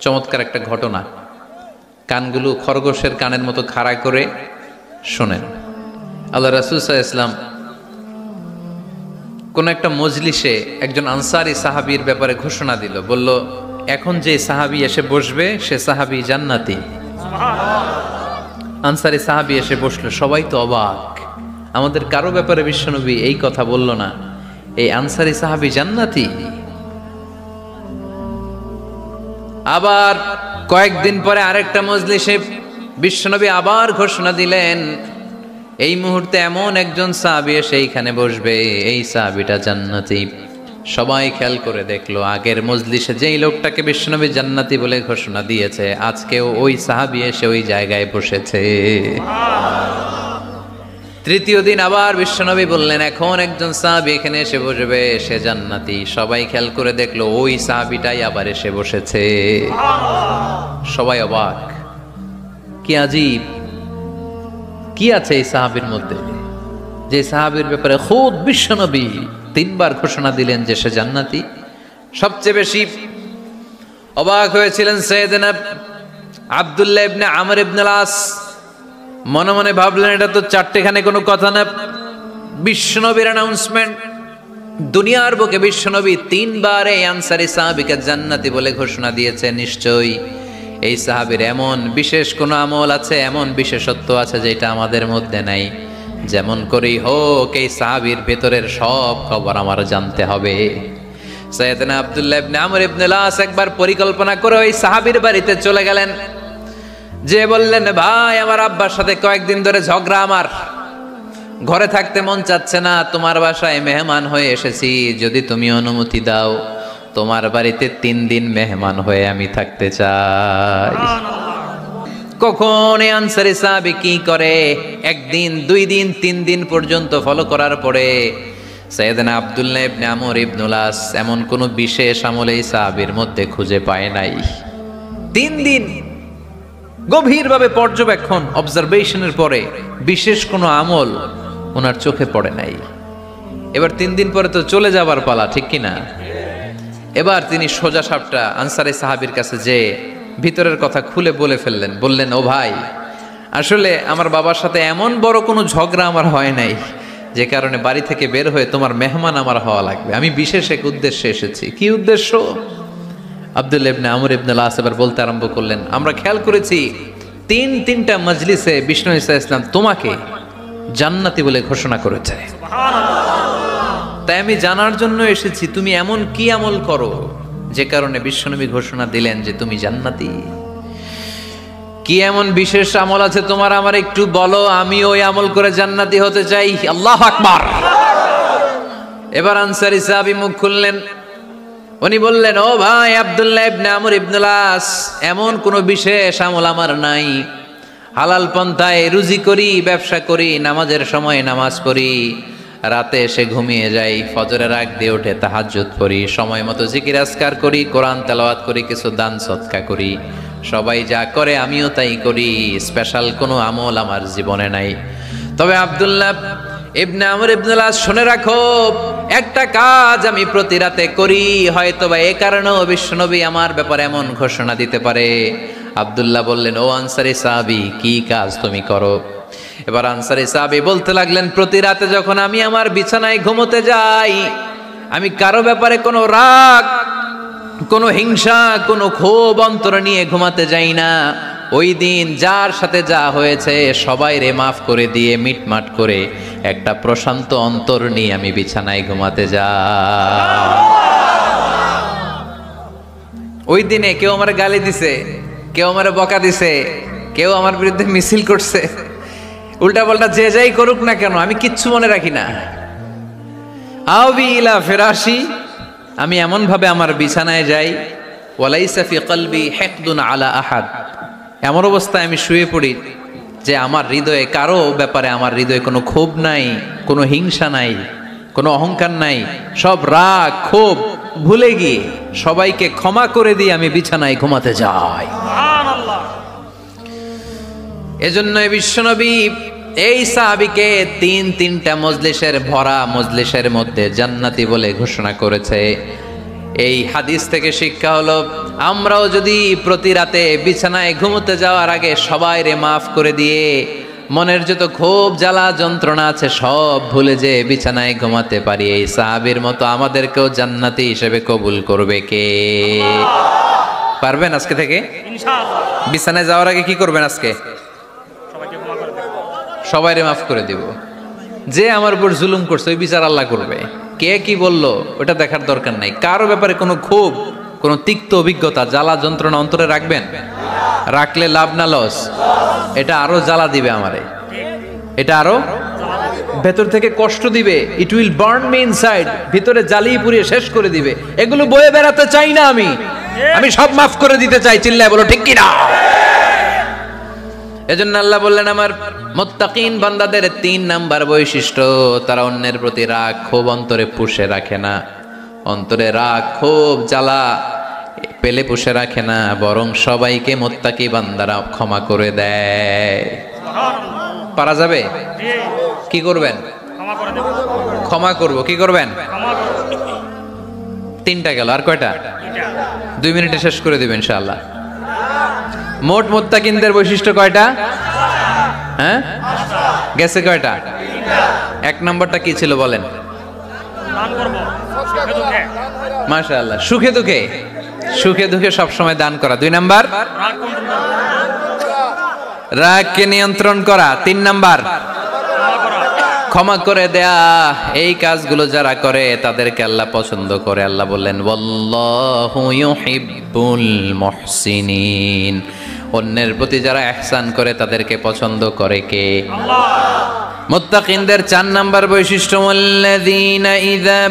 চমৎকার একটা ঘটনা, কানগুলো খরগোশের কানের মতো খাড়া করে শোনেন। আল্লাহ রাসূল সাল্লাল্লাহু আলাইহি ওয়াসাল্লাম কোন একটা মজলিসে একজন আনসারী সাহাবীর ব্যাপারে ঘোষণা দিল, বলল এখন যে সাহাবী এসে বসবে সে সাহাবী জান্নাতি। আনসারী সাহাবী এসে বসলো, সবাই তো অবাক, আমাদের কারো ব্যাপারে বিশ্বনবী এই কথা বলল না, এই আনসারী সাহাবী জান্নাতি। আবার কয়েকদিন পরে আরেকটা মজলিসে বিশ্বনবী আবার ঘোষণা দিলেন, এই মুহূর্তে এমন একজন সাহাবী এসে এইখানে বসবে, এই সাহাবীটা জান্নাতি। সবাই খেয়াল করে দেখলো, আগের মজলিসে যেই লোকটাকে বিশ্বনবী জান্নাতি বলে ঘোষণা দিয়েছে, আজকেও ওই সাহাবী এসে ওই জায়গায় বসেছে। তৃতীয় দিন আবার বিশ্বনবী বললেন, এখন একজন সাহাবী এখানে এসে বসবে, সে জান্নাতি। সবাই খেয়াল করে দেখলো, ওই সাহাবীটাই আবার এসে বসেছে। সবাই অবাক, কি আজীব, কি আছে এই সাহাবীর মধ্যে, যে সাহাবীর ব্যাপারে খুদ বিশ্বনবী তিনবার ঘোষণা দিলেন যে সে জান্নাতি। সবচেয়ে বেশি অবাক হয়েছিলেন সাইয়েদনা আব্দুল্লাহ ইবনে আমর ইবনে আস। মনে মনে ভাবলেন, এটা তো চারটেখানে কোনো কথা না, বিশ্বনবীর অ্যানাউন্সমেন্ট। দুনিয়ার বুকে বিশ্বনবী তিনবার এই আনসারী সাহাবীকে জান্নাতি বলে ঘোষণা দিয়েছে, নিশ্চয়ই এই সাহাবীর এমন বিশেষ কোনো আমল আছে, এমন বিশেষত্ব আছে যেটা আমাদের মধ্যে নাই। যেমন করেই হোক এই সাহাবীর ভেতরের সব খবর আমার জানতে হবে। সাইয়েদনা আব্দুল্লাহ ইবনে আমর ইবনে আস একবার পরিকল্পনা করে ওই সাহাবীর বাড়িতে চলে গেলেন, যে বললেন, ভাই আমার আব্বার সাথে কয়েকদিন ধরে ঝগড়া, আমার ঘরে থাকতে মন চাচ্ছে না, তোমার বাসায় মেহমান হয়ে এসেছি, যদি তুমি অনুমতি দাও তোমার বাড়িতে 3 দিন মেহমান হয়ে আমি থাকতে চাই। কখন এই আনসারী সাহাবী কি করে, 1 দিন 2 দিন 3 দিন পর্যন্ত ফলো করার পরে সাইয়েদনা আব্দুল্লাহ ইবনে আমর ইবনে আস এমন কোন বিশেষ আমল এই সাহাবীর মধ্যে খুঁজে পায় নাই। 3 দিন গভীরভাবে পর্যবেক্ষণ, অবজারভেশনের পরে বিশেষ কোনো আমল ওনার চোখে পড়ে নাই। এবার 3 দিন পরে তো চলে যাবার পালা, ঠিক কিনা? এবার তিনি সোজা সাপটা আনসারী সাহাবীর কাছে যে ভিতরের কথা খুলে বলে ফেললেন, বললেন, ও ভাই, আসলে আমার বাবার সাথে এমন বড় কোনো ঝগড়া আমার হয় নাই যে কারণে বাড়ি থেকে বের হয়ে তোমার মেহমান আমার হওয়া লাগবে, আমি বিশেষ এক উদ্দেশ্যে এসেছি। কি উদ্দেশ্য? আব্দুল্লাহ ইবনে আমর ইবনে আস এবার বলতে আরম্ভ করলেন, আমরা খেয়াল করেছি 3টা মজলিসে বিষ্ণু ঈসা ইসলাম তোমাকে জান্নাতি বলে ঘোষণা করেছে, তাই আমি জানার জন্য এসেছি তুমি এমন কি আমল করো যে কারণে বিশ্বনবী ঘোষণা দিলেন যে তুমি জান্নাতি। কি এমন বিশেষ আমল আছে তোমার, আমার একটু বলো, আমি ওই আমল করে জান্নাতি হতে চাই। আল্লাহু আকবার। এবার আনসারী সাহাবী মুখ খুললেন, উনি বললেন, ও ভাই আব্দুল্লাহ ইবনে আমর ইবনে আস, এমন কোনো বিশেষ আমল আমার নাই, হালাল পন্থায় রুজি করি, ব্যবসা করি, নামাজের সময় নামাজ পড়ি, রাতে এসে ঘুমিয়ে যাই, ফজরের আগ দিয়ে উঠে তাহাজ্জুদ পড়ি, সময় মতো জিকির আজকার করি, কোরআন তেলাওয়াত করি, কিছু দান সদকা করি, সবাই যা করে আমিও তাই করি, স্পেশাল কোনো আমল আমার জীবনে নাই। তবে আব্দুল্লাহ ইবনে আমর ইবনে আস, শুনে রাখো, একটা কাজ আমি প্রতি রাতে করি, হয়তোবা এই কারণেও বিশ্বনবী আমার ব্যাপারে এমন ঘোষণা দিতে পারে। আব্দুল্লাহ বললেন, ও আনসারী সাহাবী, কি কাজ তুমি করো? এবার আনসারী সাহাবী বলতে লাগলেন, প্রতি রাতে যখন আমি আমার বিছানায় ঘুমোতে যাই, আমি কারো ব্যাপারে কোনো রাগ, কোনো হিংসা, কোনো ক্ষোভ অন্তরে নিয়ে ঘুমাতে যাই না। ওই দিন যার সাথে যা হয়েছে সবাই রে মাফ করে দিয়ে মিটমাট করে একটা প্রশান্ত অন্তর নিয়ে আমি বিছানায় ঘুমাতে যাই। ওই দিনে কেউ আমার গালি দিছে, কেউ আমার বকা দিছে, কেউ আমার বিরুদ্ধে মিছিল করছে, উল্টা পাল্টা যে যাই করুক না কেন, আমি কিচ্ছু মনে রাখি না। আবি ইলা ফিরাশি, আমি এমন ভাবে আমার বিছানায় যাই, ওয়ালাইসা ফি কলবি হিকদুন আলা আহাদ, এমন অবস্থায় আমি শুয়ে পড়ি যে আমার হৃদয়ে কারো ব্যাপারে আমার হৃদয়ে কোনো ক্ষোভ নাই, কোনো হিংসা নাই, কোনো অহংকার নাই, সব রাগ ক্ষোভ ভুলে গিয়ে সবাইকে ক্ষমা করে দিয়ে আমি বিছানায় ঘুমাতে যাই। সুবহানাল্লাহ। এজন্য বিশ্বনবী এই সাহাবীকে 3টা মজলিসের ভরা মজলিসের মধ্যে জান্নাতি বলে ঘোষণা করেছে। এই হাদিস থেকে শিক্ষা হলো, আমরাও যদি প্রতি রাতে বিছানায় ঘুমোতে যাওয়ার আগে সবাইরে মাফ করে দিয়ে মনের যত ক্ষোভ জ্বালা যন্ত্রণা আছে সব ভুলে যে বিছানায় ঘুমাতে পারি, এই সাহাবীর মতো আমাদেরকেও জান্নাতি হিসেবে কবুল করবে কে? পারবেন আজকে থেকে? ইনশাআল্লাহ। বিছানায় যাওয়ার আগে কি করবেন? আজকে সবাইরে মাফ করে দিব। যে আমার উপর জুলুম করছে ওই বিচার আল্লাহ করবে। কে কি বললো ওটা দেখার দরকার নাই। কারো ব্যাপারে কোনো ক্ষোভ, কোনো তিক্ত অভিজ্ঞতা, জ্বালা যন্ত্রণা অন্তরে রাখবেন? রাখলে লাভ না লস? এটা আরো জ্বালা দিবে আমারে, এটা আরো ভেতর থেকে কষ্ট দিবে। It will burn me inside, ভিতরে জ্বালিয়ে পুড়িয়ে শেষ করে দিবে। এগুলো বয়ে বেড়াতে চাই না আমি সব মাফ করে দিতে চাই। চিল্লায় বলো ঠিক কি না? এজন্য আল্লাহ বললেন, আমার মুত্তাকিন বান্দাদের 3 নাম্বার বৈশিষ্ট্য, তারা অন্যের প্রতি রাগ ক্ষোভ অন্তরে পুষে রাখে না। অন্তরে রাগ ক্ষোভ জ্বালা পেলে পুষে রাখে না, বরং সবাইকে মুত্তাকি বান্দারা ক্ষমা করে দেয়। পারা যাবে? কি করবেন? ক্ষমা করব। কি করবেন? 3টা গেল, আর কয়টা? 2 মিনিটে শেষ করে দিবেন ইনশাআল্লাহ। মোট মুত্তাকিনদের বৈশিষ্ট্য কয়টা? হ্যাঁ, গেছে কয়টা? 1 নম্বরটা কি ছিল বলেন? মাশাআল্লাহ, সুখে দুঃখে, সুখে দুঃখে সবসময় দান করা। 2 নাম্বার রাগকে নিয়ন্ত্রণ করা। 3 নাম্বার ক্ষমা করে দেয়া। এই কাজগুলো যারা করে তাদেরকে আল্লাহ পছন্দ করে। আল্লাহ বললেন, ওয়াল্লাহু ইউহিব্বুল মুহসিনিন। অন্যের প্রতি যারা ইহসান করে তাদেরকে পছন্দ করে কে? আল্লাহ। মুত্তাকিনদের 4 নাম্বার বৈশিষ্ট্য, ওয়াল্লাযীনা ইযা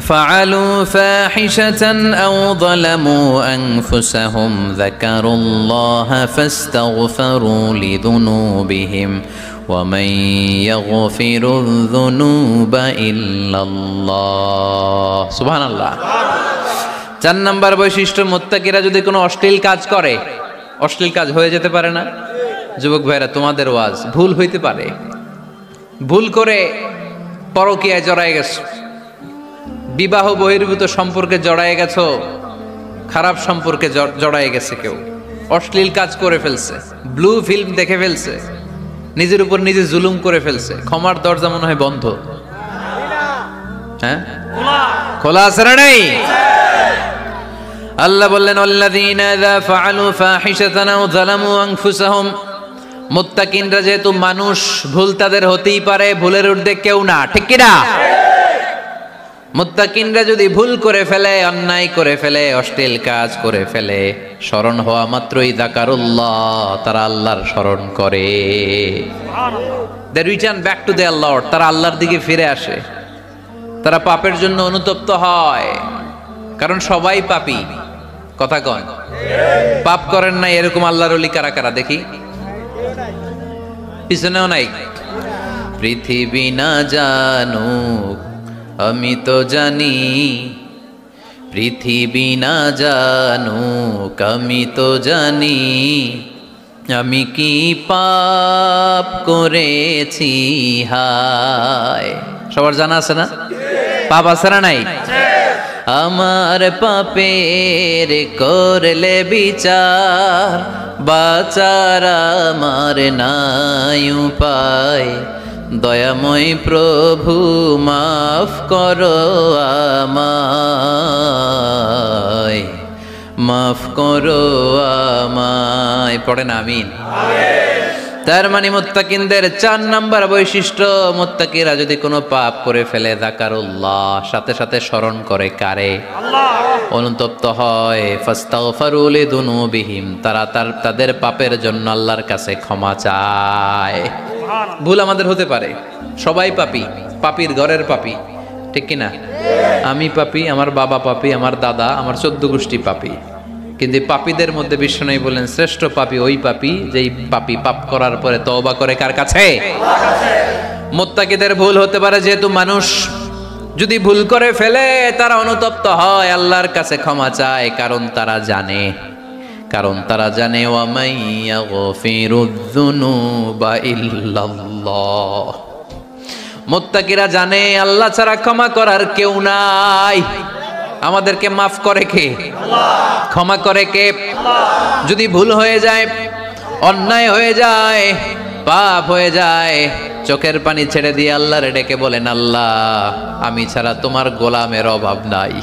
ফাআলু ফাহিশাতান আও যালামু আনফুসাহুম যাকারুল্লাহা ফাস্তাগফিরু লিযুনুবিহিম ومن يغفر الذنوب إلا الله সুবহান আল্লাহ। 4 নাম্বার বৈশিষ্ট্য, মুত্তাকিরা যদি কোনো অশ্লীল কাজ করে, অশ্লীল কাজ হয়ে যেতে পারে না? যুবক ভাইরা, তোমাদের ওয়াজ ভুল হইতে পারে। ভুল করে পরকীয়ায় জড়ায় গেছো, বিবাহ বহির্ভূত সম্পর্কে জড়ায় গেছো, খারাপ সম্পর্কে জড়ায় গেছে কেউ, অশ্লীল কাজ করে ফেলছে, ব্লু ফিল্ম দেখে ফেলছে, নিজের উপর নিজে জুলুম করে ফেলছে। ক্ষমার দরজা মনে হয় বন্ধ। হ্যাঁ, খোলা আছে না নেই? আল্লাহ বললেন, আল্লাযীনা ইযা ফাআলু ফাহিশাতান আও যালামু আনফুসাহুম। মুত্তাকিনরা যেহেতু মানুষ, ভুল তাদের হতেই পারে, ভুলের ঊর্ধ্বে কেউ না, ঠিক কি না? মুত্তাকিনরা যদি ভুল করে ফেলে, অন্যায় করে ফেলে, অশ্লীল কাজ করে ফেলে, স্মরণ হওয়া মাত্রই যাকারুল্লাহ, তারা আল্লাহর স্মরণ করে। They return back to their lord, তারা আল্লাহর দিকে ফিরে আসে। তারা পাপের জন্য অনুতপ্ত হয়, কারণ সবাই পাপী। কথা কন, পাপ করেন না এরকম আল্লাহর ওলি কারা কারা দেখি? পিছনেও নাই। পৃথিবী না জানুক আমি তো জানি, পৃথিবী না জানুক আমি তো জানি, আমি কি পাপ করেছি হায়। সবার জানা আছে না? পাপ আছে না নাই? আমার পাপের করলে বিচার, বাঁচার আমার নাই উপায়, দয়াময় প্রভু মাফ করো আমায়, মাফ করো আমায়। পড়েন আমিন। তার মানে মুত্তাকিনদের 4 নাম্বার বৈশিষ্ট্য, মুত্তাকিরা যদি কোনো পাপ করে ফেলে, যাকারুল্লাহ, সাথে সাথে স্মরণ করে কারে? আল্লাহ। অনুতপ্ত হয়, ফাস্তাগফিরু লিযুনুবিহিম, তারা তাদের পাপের জন্য আল্লাহর কাছে ক্ষমা চায়। ভুল আমাদের হতে পারে, সবাই পাপী, পাপীর ঘরের পাপী, ঠিক কিনা? আমি পাপী, আমার বাবা পাপী, আমার দাদা, আমার 14 গোষ্ঠী পাপী। কিন্তু পাপীদের মধ্যে বিষ্ণু বলেন, শ্রেষ্ঠ পাপী ওই পাপী যেই পাপী পাপ করার পরে তওবা করে কার কাছে? মুত্তাকিদের ভুল হতে পারে, যেহেতু মানুষ, যদি ভুল করে ফেলে তারা অনুতপ্ত হয়, আল্লাহর কাছে ক্ষমা চায়, কারণ তারা জানে, ওয়ামাই ইয়াগফিরুয যুনুবা ইল্লাল্লাহ। মুত্তাকিরা জানে আল্লাহ ছাড়া ক্ষমা করার কেউ নাই। আমাদেরকে মাফ করে কে? ক্ষমা করে কে? যদি ভুল হয়ে যায়, অন্যায় হয়ে যায়, পাপ হয়ে যায়, চোখের পানি ছেড়ে দিয়ে আল্লাহরে ডেকে বলেন, আল্লাহ আমি ছাড়া তোমার গোলামের অভাব নাই।